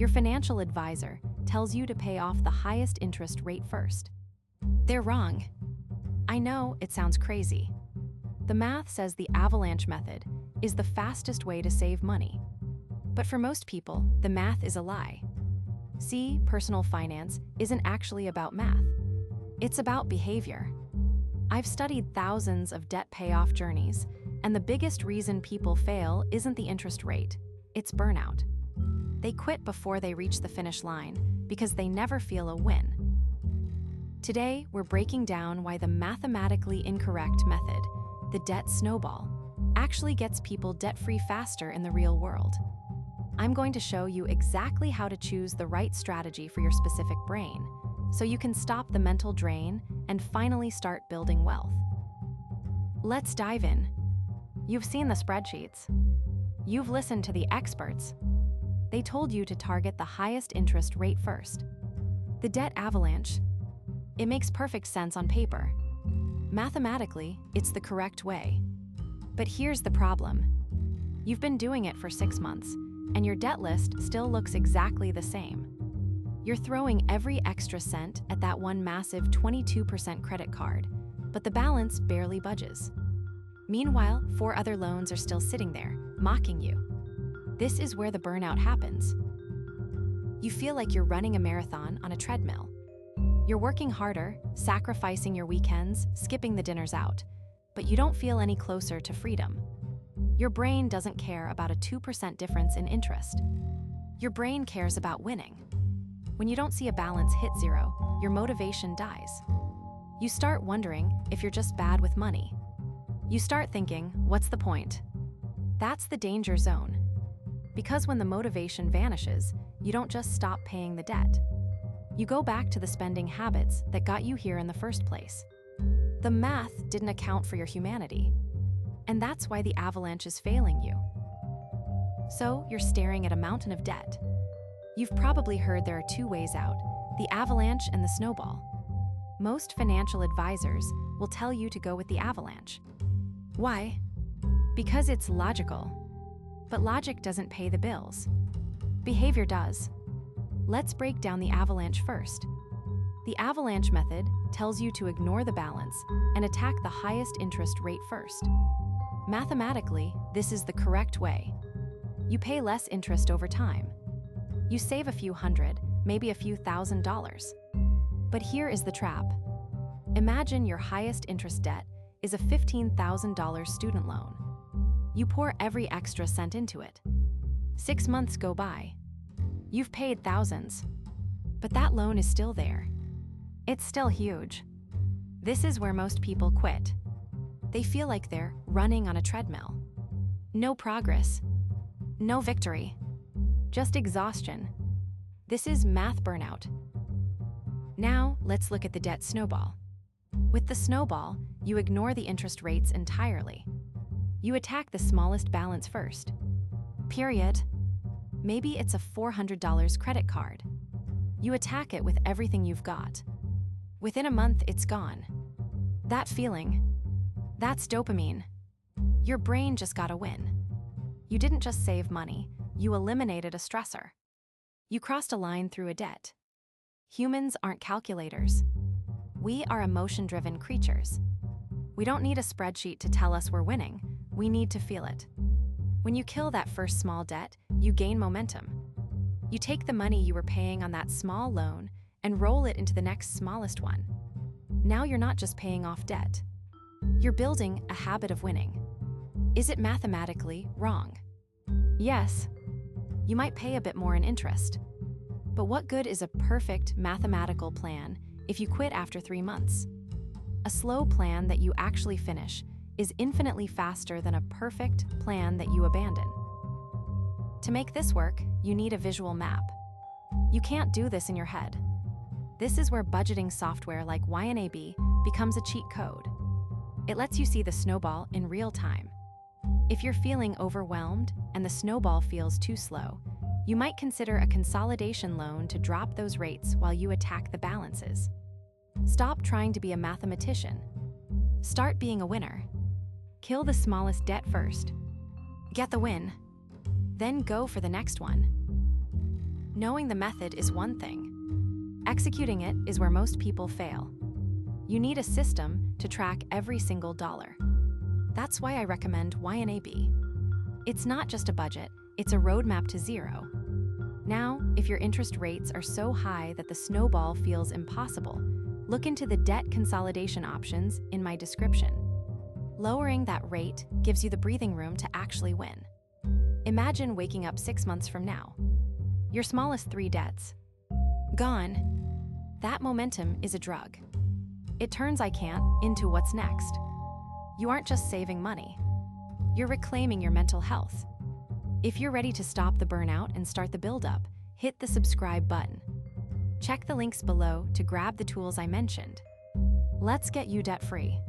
Your financial advisor tells you to pay off the highest interest rate first. They're wrong. I know it sounds crazy. The math says the Avalanche method is the fastest way to save money. But for most people, the math is a lie. See, personal finance isn't actually about math. It's about behavior. I've studied thousands of debt payoff journeys, and the biggest reason people fail isn't the interest rate, it's burnout. They quit before they reach the finish line because they never feel a win. Today, we're breaking down why the mathematically incorrect method, the debt snowball, actually gets people debt-free faster in the real world. I'm going to show you exactly how to choose the right strategy for your specific brain, so you can stop the mental drain and finally start building wealth. Let's dive in. You've seen the spreadsheets. You've listened to the experts. They told you to target the highest interest rate first. The debt avalanche. It makes perfect sense on paper. Mathematically, it's the correct way. But here's the problem. You've been doing it for 6 months, and your debt list still looks exactly the same. You're throwing every extra cent at that one massive 22% credit card, but the balance barely budges. Meanwhile, 4 other loans are still sitting there, mocking you. This is where the burnout happens. You feel like you're running a marathon on a treadmill. You're working harder, sacrificing your weekends, skipping the dinners out, but you don't feel any closer to freedom. Your brain doesn't care about a 2% difference in interest. Your brain cares about winning. When you don't see a balance hit zero, your motivation dies. You start wondering if you're just bad with money. You start thinking, what's the point? That's the danger zone. Because when the motivation vanishes, you don't just stop paying the debt. You go back to the spending habits that got you here in the first place. The math didn't account for your humanity. And that's why the avalanche is failing you. So you're staring at a mountain of debt. You've probably heard there are 2 ways out, the avalanche and the snowball. Most financial advisors will tell you to go with the avalanche. Why? Because it's logical. But logic doesn't pay the bills. Behavior does. Let's break down the avalanche first. The avalanche method tells you to ignore the balance and attack the highest interest rate first. Mathematically, this is the correct way. You pay less interest over time. You save a few hundred, maybe a few $1,000s. But here is the trap. Imagine your highest interest debt is a $15,000 student loan. You pour every extra cent into it. 6 months go by. You've paid thousands, but that loan is still there. It's still huge. This is where most people quit. They feel like they're running on a treadmill. No progress, no victory, just exhaustion. This is math burnout. Now, let's look at the debt snowball. With the snowball, you ignore the interest rates entirely. You attack the smallest balance first. Period. Maybe it's a $400 credit card. You attack it with everything you've got. Within a month, it's gone. That feeling, that's dopamine. Your brain just got a win. You didn't just save money, you eliminated a stressor. You crossed a line through a debt. Humans aren't calculators. We are emotion-driven creatures. We don't need a spreadsheet to tell us we're winning. We need to feel it. When you kill that first small debt, you gain momentum. You take the money you were paying on that small loan and roll it into the next smallest one. Now you're not just paying off debt. You're building a habit of winning. Is it mathematically wrong? Yes. You might pay a bit more in interest. But what good is a perfect mathematical plan if you quit after 3 months? A slow plan that you actually finish is infinitely faster than a perfect plan that you abandon. To make this work, you need a visual map. You can't do this in your head. This is where budgeting software like YNAB becomes a cheat code. It lets you see the snowball in real time. If you're feeling overwhelmed and the snowball feels too slow, you might consider a consolidation loan to drop those rates while you attack the balances. Stop trying to be a mathematician. Start being a winner. Kill the smallest debt first. Get the win. Then go for the next one. Knowing the method is one thing. Executing it is where most people fail. You need a system to track every single dollar. That's why I recommend YNAB. It's not just a budget, it's a roadmap to zero. Now, if your interest rates are so high that the snowball feels impossible, look into the debt consolidation options in my description. Lowering that rate gives you the breathing room to actually win. Imagine waking up 6 months from now. Your smallest 3 debts gone. That momentum is a drug. It turns I can't into what's next. You aren't just saving money. You're reclaiming your mental health. If you're ready to stop the burnout and start the build-up, hit the subscribe button. Check the links below to grab the tools I mentioned. Let's get you debt-free.